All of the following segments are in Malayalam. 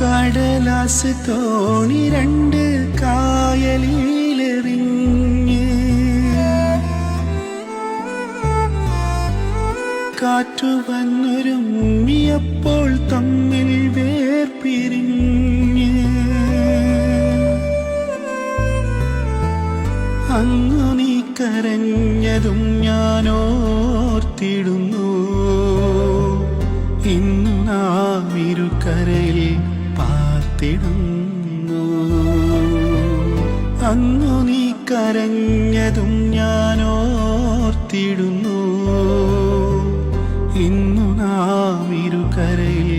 കടലാസ് തോണി രണ്ട് കായലിലെറിഞ്ഞ് കാറ്റു വന്നൊരുമ്മിയപ്പോൾ തമ്മിൽ വേർപിരിഞ്ഞ് അന്നു നീ കരഞ്ഞതും ഞാനോർത്തിടുന്നു. ഇന്നു നാം ഇരുകരയിൽ പാർത്തിടുന്നു. അന്നു നീ കരഞ്ഞതും ഞാനോർത്തിടുന്നു. ഇന്നു നാം ഇരുകരയിൽ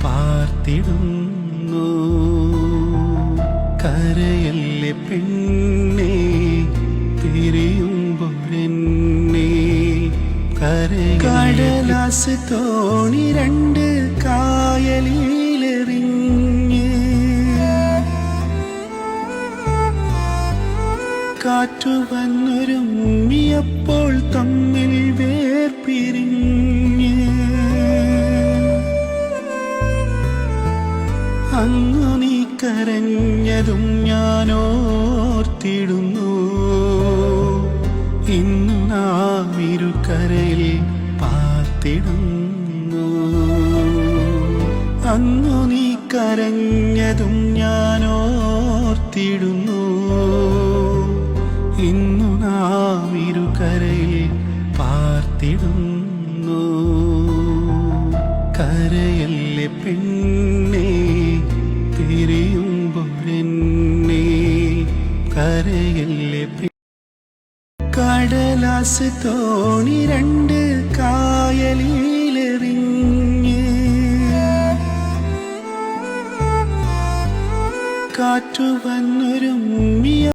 പാർത്തിടുന്നു. കരയല്ലേ പെണ്ണേ പിരിയുമ്പോരെന്നെ കടലാസ് തോണി രണ്ട് കായലിലെറിഞ്ഞ് കാറ്റു വന്നൊരുമ്മിയപ്പോൾ തമ്മിൽ വേർപിരിഞ്ഞ് അന്നു നീ കരഞ്ഞതും ഞാനോർത്തിടുന്നു. ഇന്നു നാം ഇരുകരയിൽ പാർത്തിടുന്നു. അന്നു നീ കരഞ്ഞതും ഞാനോർത്തിടുന്നു. ഇന്നു നാം ഇരുകരയിൽ പാർത്തിടുന്നു. കരയല്ലേ പെണ്ണേ പിരിയുമ്പോരെന്നെ കരയല്ലേ. കടലാസ് തോണി രണ്ട് കായലിലെറിഞ്ഞ് കാറ്റു വന്നൊരുമ്മിയ